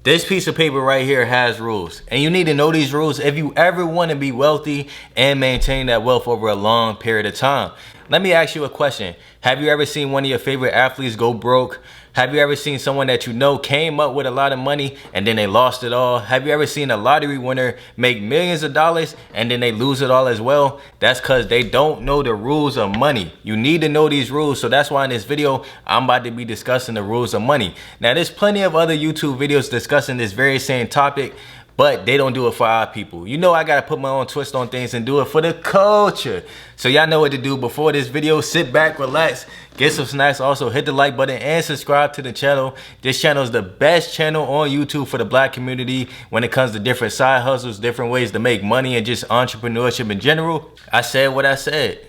This piece of paper right here has rules, and you need to know these rules if you ever want to be wealthy and maintain that wealth over a long period of time. Let me ask you a question. Have you ever seen one of your favorite athletes go broke? Have you ever seen someone that you know came up with a lot of money and then they lost it all? Have you ever seen a lottery winner make millions of dollars and then they lose it all as well? That's because they don't know the rules of money. You need to know these rules. So that's why in this video, I'm about to be discussing the rules of money. Now, there's plenty of other YouTube videos discussing this very same topic, but they don't do it for our people. You know, I gotta put my own twist on things and do it for the culture. So y'all know what to do. Before this video, sit back, relax, get some snacks. Also hit the like button and subscribe to the channel. This channel is the best channel on YouTube for the black community when it comes to different side hustles, different ways to make money, and just entrepreneurship in general. I said what I said.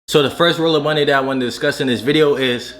So the first rule of money that I want to discuss in this video is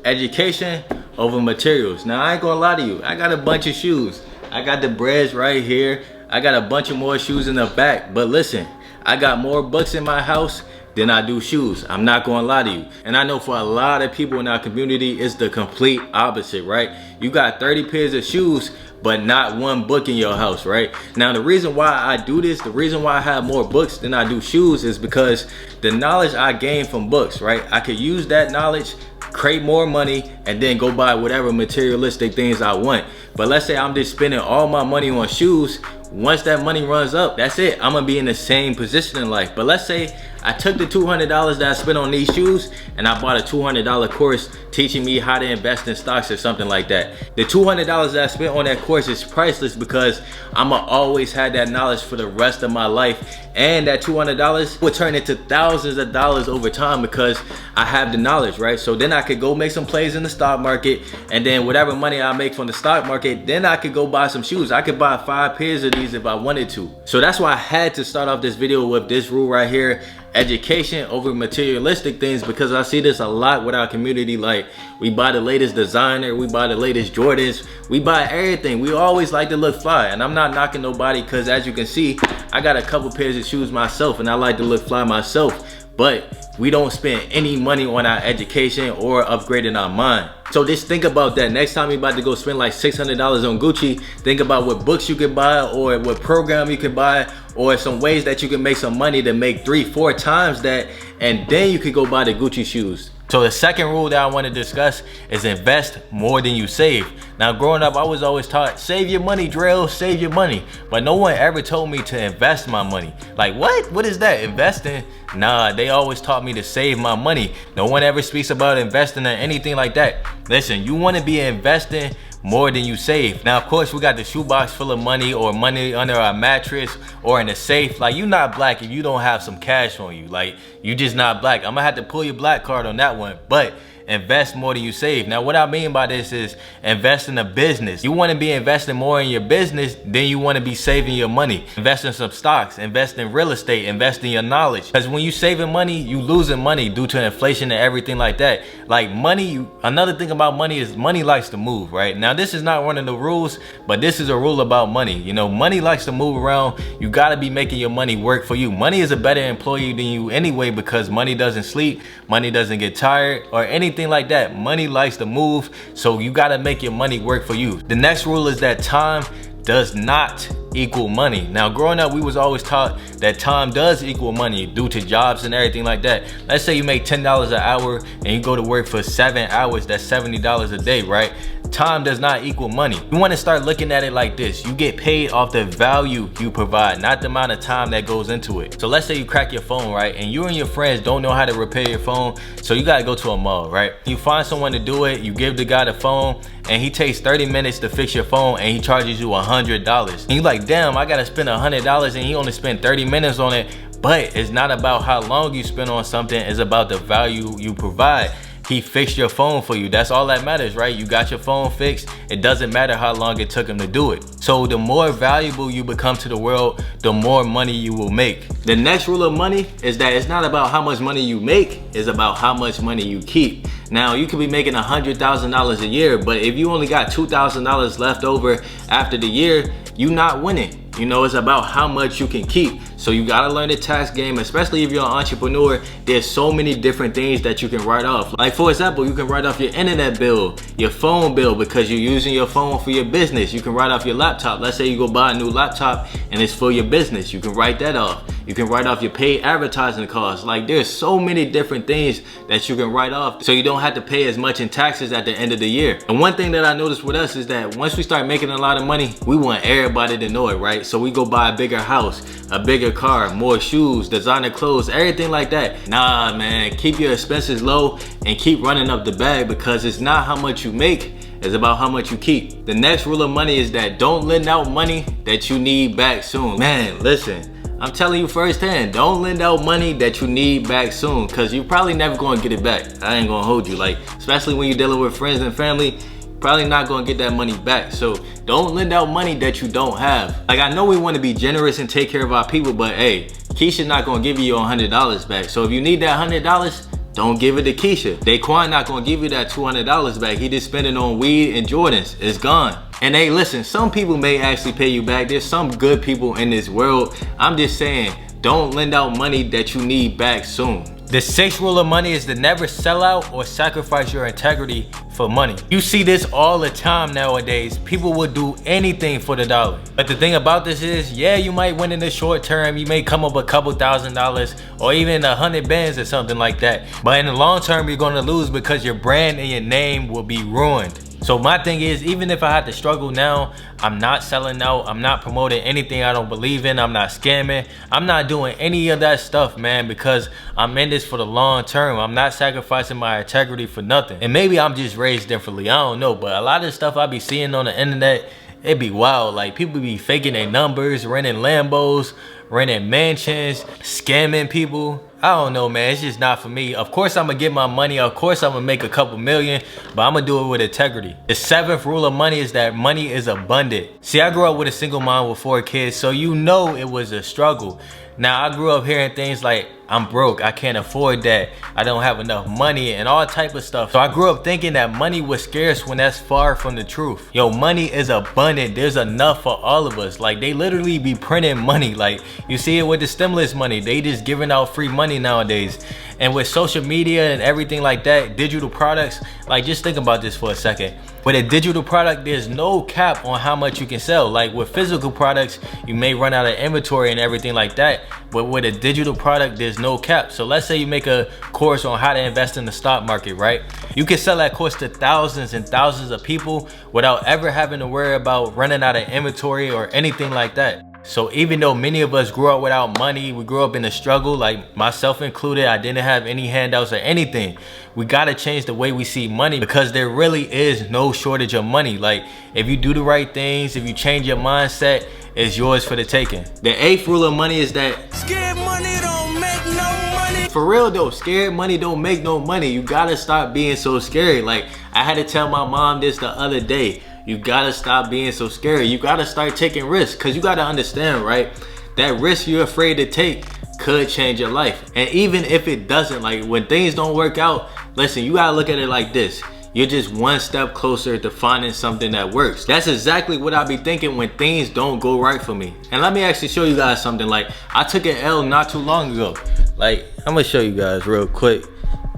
education over materials. Now, I ain't gonna lie to you, I got a bunch of shoes. I got the breads right here. I got a bunch of more shoes in the back. But listen, I got more books in my house than I do shoes. I'm not gonna lie to you. And I know for a lot of people in our community, it's the complete opposite, right? You got 30 pairs of shoes, but not one book in your house, right? Now, the reason why I do this, the reason why I have more books than I do shoes is because the knowledge I gain from books, right? I could use that knowledge, create more money, and then go buy whatever materialistic things I want. But let's say I'm just spending all my money on shoes. Once that money runs up, that's it. I'm gonna be in the same position in life. But let's say I took the $200 that I spent on these shoes and I bought a $200 course teaching me how to invest in stocks or something like that. The $200 that I spent on that course is priceless because I'ma always have that knowledge for the rest of my life. And that $200 will turn into thousands of dollars over time because I have the knowledge, right? So then I could go make some plays in the stock market, and then whatever money I make from the stock market, then I could go buy some shoes. I could buy 5 pairs of these if I wanted to. So that's why I had to start off this video with this rule right here: education over materialistic things, because I see this a lot with our community. Like, we buy the latest designer, we buy the latest Jordans, we buy everything. We always like to look fly, and I'm not knocking nobody because as you can see, I got a couple pairs of shoes myself and I like to look fly myself. But we don't spend any money on our education or upgrading our mind. So just think about that. Next time you're about to go spend like $600 on Gucci, think about what books you can buy or what program you can buy or some ways that you can make some money to make 3-4 times that, and then you could go buy the Gucci shoes. So the second rule that I want to discuss is invest more than you save. Now, growing up, I was always taught, save your money, Drill, save your money. But no one ever told me to invest my money. Like, what? What is that? Investing? Nah, they always taught me to save my money. No one ever speaks about investing or anything like that. Listen, you want to be investing more than you save. Now, of course, we got the shoebox full of money or money under our mattress or in a safe. Like, you're not black if you don't have some cash on you. Like, you just not black. I'm gonna have to pull your black card on that one. But invest more than you save. Now, what I mean by this is invest in a business. You want to be investing more in your business than you want to be saving your money. Invest in some stocks, invest in real estate, invest in your knowledge. Because when you saving money, you losing money due to inflation and everything like that. Like money, another thing about money is money likes to move, right? Now, this is not one of the rules, but this is a rule about money. You know, money likes to move around. You got to be making your money work for you. Money is a better employee than you anyway because money doesn't sleep, money doesn't get tired or anything like that. Money likes to move, so you got to make your money work for you. The next rule is that time does not equal money. Now, growing up, we was always taught that time does equal money due to jobs and everything like that. Let's say you make $10 an hour and you go to work for 7 hours, that's $70 a day, right? Time does not equal money. You want to start looking at it like this: you get paid off the value you provide, not the amount of time that goes into it. So let's say you crack your phone, right? And you and your friends don't know how to repair your phone, so you got to go to a mall, right? You find someone to do it, you give the guy the phone, and he takes 30 minutes to fix your phone and he charges you $100. And you're like, damn, I gotta spend $100 and he only spent 30 minutes on it. But it's not about how long you spend on something, it's about the value you provide. He fixed your phone for you. That's all that matters, right? You got your phone fixed. It doesn't matter how long it took him to do it. So the more valuable you become to the world, the more money you will make. The next rule of money is that it's not about how much money you make, it's about how much money you keep. Now, you could be making $100,000 a year, but if you only got $2,000 left over after the year, you're not winning. You know, it's about how much you can keep. So you gotta learn the tax game, especially if you're an entrepreneur. There's so many different things that you can write off. Like for example, you can write off your internet bill, your phone bill, because you're using your phone for your business. You can write off your laptop. Let's say you go buy a new laptop and it's for your business. You can write that off. You can write off your paid advertising costs. Like there's so many different things that you can write off so you don't have to pay as much in taxes at the end of the year. And one thing that I noticed with us is that once we start making a lot of money, we want everybody to know it, right? So we go buy a bigger house, a bigger car, more shoes, designer clothes, everything like that. Nah, man, keep your expenses low and keep running up the bag, because it's not how much you make, it's about how much you keep. The next rule of money is that don't lend out money that you need back soon. Man, listen, I'm telling you firsthand, don't lend out money that you need back soon, because you're probably never going to get it back. I ain't going to hold you. Like, especially when you're dealing with friends and family, probably not going to get that money back. So don't lend out money that you don't have. Like, I know we want to be generous and take care of our people, but hey, Keisha not going to give you your $100 back. So if you need that $100, don't give it to Keisha. Daquan not gonna give you that $200 back. He just spent it on weed and Jordans. It's gone. And hey, listen, some people may actually pay you back. There's some good people in this world. I'm just saying, don't lend out money that you need back soon. The sixth rule of money is to never sell out or sacrifice your integrity for money. You see this all the time nowadays. People will do anything for the dollar. But the thing about this is, yeah, you might win in the short term. You may come up a couple $1,000s or even 100 bands or something like that. But in the long term, you're gonna lose because your brand and your name will be ruined. So my thing is, even if I had to struggle now, I'm not selling out. I'm not promoting anything I don't believe in. I'm not scamming. I'm not doing any of that stuff, man, because I'm in this for the long term. I'm not sacrificing my integrity for nothing. And maybe I'm just raised differently. I don't know. But a lot of the stuff I be seeing on the internet, it be wild. Like, people be faking their numbers, renting Lambos, renting mansions, scamming people. I don't know, man. It's just not for me. Of course, I'm gonna get my money. Of course, I'm gonna make a couple million, but I'm gonna do it with integrity. The seventh rule of money is that money is abundant. See, I grew up with a single mom with 4 kids, so you know it was a struggle. Now, I grew up hearing things like, I'm broke, I can't afford that, I don't have enough money, and all type of stuff. So I grew up thinking that money was scarce when that's far from the truth. Yo, money is abundant. There's enough for all of us. Like, they literally be printing money. Like, you see it with the stimulus money. They just giving out free money nowadays. And with social media and everything like that, digital products, like, just think about this for a second. With a digital product, there's no cap on how much you can sell. Like with physical products, you may run out of inventory and everything like that. But with a digital product, there's no cap. So let's say you make a course on how to invest in the stock market, right? You can sell that course to thousands and thousands of people without ever having to worry about running out of inventory or anything like that. So even though many of us grew up without money, we grew up in a struggle, like myself included, I didn't have any handouts or anything. We gotta change the way we see money, because there really is no shortage of money. Like, if you do the right things, if you change your mindset, it's yours for the taking. The eighth rule of money is that scared money don't make no money. For real though, scared money don't make no money. You gotta stop being so scary. Like, I had to tell my mom this the other day. You gotta stop being so scary. You gotta start taking risks, because you gotta understand, right? That risk you're afraid to take could change your life. And even if it doesn't, like when things don't work out, listen, you gotta look at it like this. You're just one step closer to finding something that works. That's exactly what I be thinking when things don't go right for me. And let me actually show you guys something. Like, I took an L not too long ago. Like, I'm gonna show you guys real quick.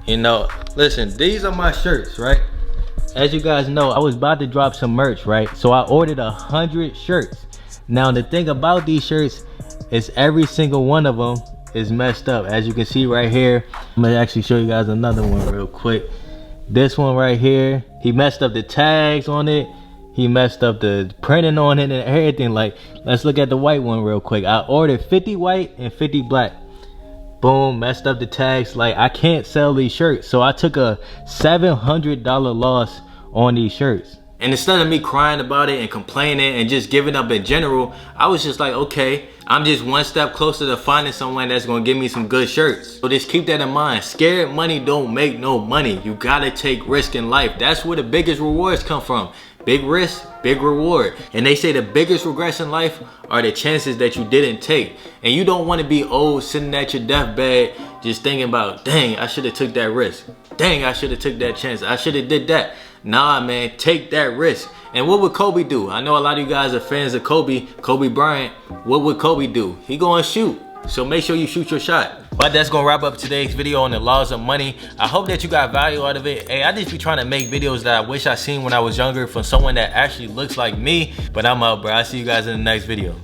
You know, listen, these are my shirts, right? As you guys know, I was about to drop some merch, right? So I ordered 100 shirts. Now the thing about these shirts is every single one of them is messed up. As you can see right here, I'm gonna actually show you guys another one real quick. This one right here, he messed up the tags on it. He messed up the printing on it and everything. Like, let's look at the white one real quick. I ordered 50 white and 50 black. Boom, messed up the tags. Like, I can't sell these shirts. So I took a $700 loss on these shirts. And instead of me crying about it and complaining and just giving up in general, I was just like, okay, I'm just one step closer to finding someone that's gonna give me some good shirts. So just keep that in mind. Scared money don't make no money. You gotta take risk in life. That's where the biggest rewards come from. Big risk, big reward. And they say the biggest regrets in life are the chances that you didn't take. And you don't want to be old, sitting at your deathbed, just thinking about, dang, I should have took that risk. Dang, I should have took that chance. I should have did that. Nah, man, take that risk. And what would Kobe do? I know a lot of you guys are fans of Kobe Bryant. What would Kobe do? He gonna shoot. So make sure you shoot your shot. But that's gonna wrap up today's video on the laws of money. I hope that you got value out of it. Hey, I just be trying to make videos that I wish I seen when I was younger from someone that actually looks like me. But I'm out, bro. I'll see you guys in the next video.